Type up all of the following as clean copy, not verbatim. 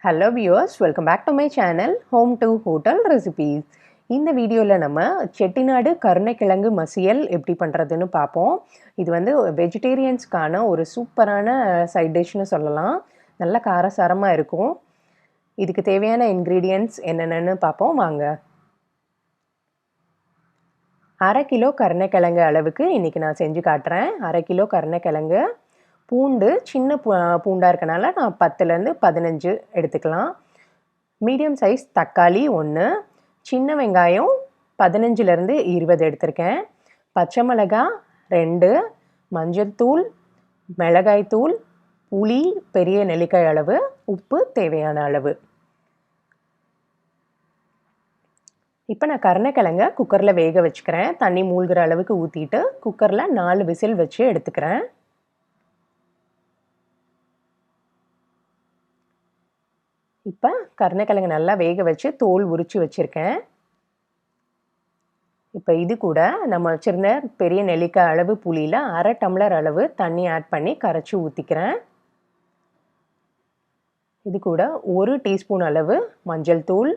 Hello viewers, welcome back to my channel Home2Hotel Recipes. இந்த வீடியோவில் நம்ம செட்டிநாடு கருணைக்கிழங்கு மசியல் எப்படி பண்ணுறதுன்னு பார்ப்போம். இது வந்து வெஜிடேரியன்ஸ்க்கான ஒரு சூப்பரான சைட் டிஷ்னு சொல்லலாம். நல்ல காரசாரமாக இருக்கும். இதுக்கு தேவையான இன்க்ரீடியன்ட்ஸ் என்னென்னு பார்ப்போம் வாங்க. 1/2 கிலோ கருணைக்கிழங்கு அளவுக்கு இன்றைக்கி நான் செஞ்சு காட்டுறேன். 1/2 கிலோ கருணைக்கிழங்கு, பூண்டு சின்ன பூண்டாக இருக்கனால நான் 10லேருந்து 15 எடுத்துக்கலாம். மீடியம் சைஸ் தக்காளி 1, சின்ன வெங்காயம் 15லேருந்து 20 எடுத்திருக்கேன். பச்சை மிளகாய் 2, மஞ்சள் தூள், மிளகாய் தூள், புளி பெரிய நெல்லிக்காய் அளவு, உப்பு தேவையான அளவு. இப்போ நான் கருணைக்கிழங்க குக்கரில் வேக வச்சுக்கிறேன். தண்ணி மூழ்கிற அளவுக்கு ஊற்றிட்டு குக்கரில் 4 விசில் வச்சு எடுத்துக்கிறேன். இப்போ கருணைக்கிழங்கு நல்லா வேக வச்சு தோல் உரித்து வச்சுருக்கேன். இப்போ இது கூட நம்ம வச்சுருந்த பெரிய நெல்லிக்காய் அளவு புளியில் 1/2 டம்ளர் அளவு தண்ணி ஆட் பண்ணி கரைச்சி ஊற்றிக்கிறேன். இது கூட 1 டீஸ்பூன் அளவு மஞ்சள் தூள்,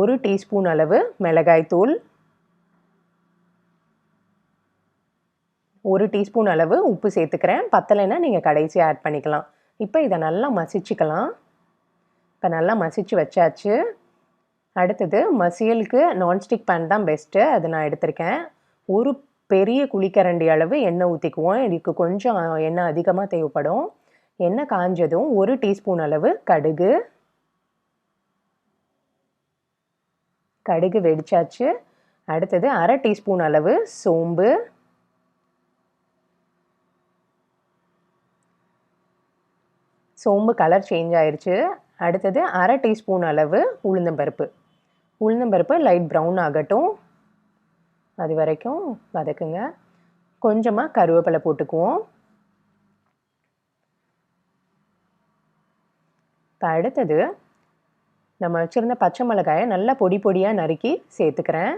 1 டீஸ்பூன் அளவு மிளகாய் தூள், 1 டீஸ்பூன் அளவு உப்பு சேர்த்துக்கிறேன். பத்தலைன்னா நீங்கள் கடைசியாக ஆட் பண்ணிக்கலாம். இப்போ இதை நல்லா மசிச்சுக்கலாம். இப்போ நல்லா மசிச்சு வச்சாச்சு. அடுத்தது மசியலுக்கு நான்ஸ்டிக் பேன் தான் பெஸ்ட்டு, அது நான் எடுத்திருக்கேன். ஒரு பெரிய குழிக்கரண்டி அளவு எண்ணெய் ஊற்றிக்குவோம். இதுக்கு கொஞ்சம் எண்ணெய் அதிகமாக தேவைப்படும். எண்ணெய் காஞ்சதும் 1 டீஸ்பூன் அளவு கடுகு, கடுகு வெடிச்சாச்சு. அடுத்தது 1/2 டீஸ்பூன் அளவு சோம்பு, சோம்பு கலர் சேஞ்ச் ஆயிடுச்சு. அடுத்தது 1/2 டீஸ்பூன் அளவு உளுந்தம்பருப்பு. உளுந்தம்பருப்பு லைட் ப்ரௌன் ஆகட்டும், அது வரைக்கும் வதக்குங்க. கொஞ்சமாக கருவேப்பிலை போட்டுக்குவோம். இப்போ அடுத்தது நம்ம வச்சுருந்த பச்சை மிளகாயை நல்லா பொடி பொடியாக நறுக்கி சேர்த்துக்கிறேன்.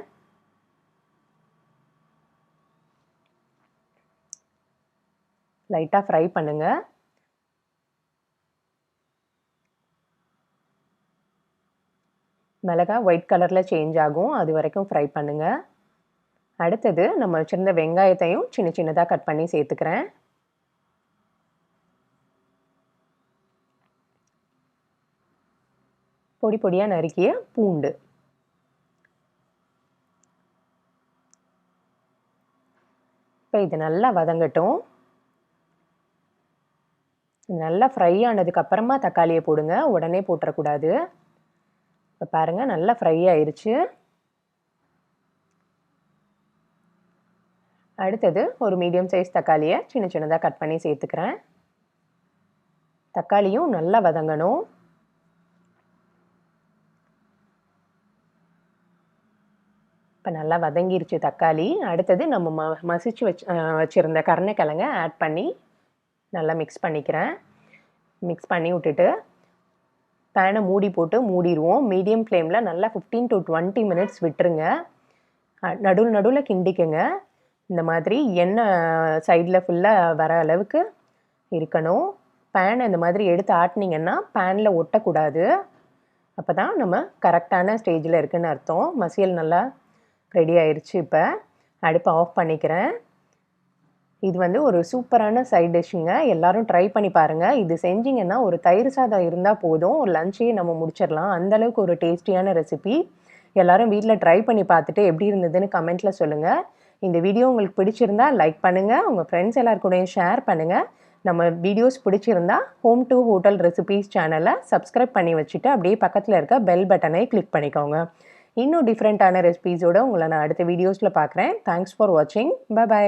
லைட்டாக ஃப்ரை பண்ணுங்கள். மிளகாய் ஒயிட் கலரில் சேஞ்ச் ஆகும், அது வரைக்கும் ஃப்ரை பண்ணுங்கள். அடுத்தது நம்ம வச்சுருந்த வெங்காயத்தையும் சின்ன சின்னதாக கட் பண்ணி சேர்த்துக்கிறேன். பொடி பொடியாக நறுக்கிய பூண்டு, இப்போ இது நல்லா வதங்கட்டும். நல்லா ஃப்ரை ஆனதுக்கப்புறமா தக்காளியை போடுங்க, உடனே போட்டுறக்கூடாது. இப்போ பாருங்கள் நல்லா ஃப்ரை ஆயிடுச்சு. அடுத்தது ஒரு மீடியம் சைஸ் தக்காளியை சின்ன சின்னதாக கட் பண்ணி சேர்த்துக்கிறேன். தக்காளியும் நல்லா வதங்கணும். இப்போ நல்லா வதங்கிருச்சு தக்காளி. அடுத்தது நம்ம மசிச்சு வச்சுருந்த கருணைக்கிழங்கை ஆட் பண்ணி நல்லா மிக்ஸ் பண்ணிக்கிறேன். மிக்ஸ் பண்ணி விட்டுட்டு பேனை மூடி போட்டு மூடிடுவோம். மீடியம் ஃப்ளேமில் நல்லா 15 to 20 மினிட்ஸ் விட்டுருங்க. நடுவில் கிண்டிக்குங்க. இந்த மாதிரி எண்ணெய் சைடில் ஃபுல்லாக வர அளவுக்கு இருக்கணும். பேனை இந்த மாதிரி எடுத்து ஆட்டினீங்கன்னா பேனில் ஒட்டக்கூடாது. அப்போ தான் நம்ம கரெக்டான ஸ்டேஜில் இருக்குதுன்னு அர்த்தம். மசியல் நல்லா ரெடி ஆயிடுச்சு. இப்போ அடுப்பை ஆஃப் பண்ணிக்கிறேன். இது வந்து ஒரு சூப்பரான சைட் டிஷ்ஷுங்க. எல்லோரும் ட்ரை பண்ணி பாருங்கள். இது செஞ்சிங்கன்னா ஒரு தயிர் சாதம் இருந்தால் போதும், ஒரு லஞ்சையே நம்ம முடிச்சிடலாம். அந்தளவுக்கு ஒரு டேஸ்டியான ரெசிபி. எல்லோரும் வீட்டில் ட்ரை பண்ணி பார்த்துட்டு எப்படி இருந்ததுன்னு கமெண்ட்டில் சொல்லுங்கள். இந்த வீடியோ உங்களுக்கு பிடிச்சிருந்தா லைக் பண்ணுங்கள், உங்கள் ஃப்ரெண்ட்ஸ் எல்லாருக்கூடையும் ஷேர் பண்ணுங்கள். நம்ம வீடியோஸ் பிடிச்சிருந்தா Home2Hotel Recipes சேனலை சப்ஸ்கிரைப் பண்ணி வச்சுட்டு அப்படியே பக்கத்தில் இருக்க பெல் பட்டனை கிளிக் பண்ணிக்கோங்க. இன்னும் டிஃப்ரெண்ட்டான ரெசிபீஸோடு உங்களை நான் அடுத்த வீடியோஸில் பார்க்குறேன். தேங்க்ஸ் ஃபார் வாட்சிங். பை.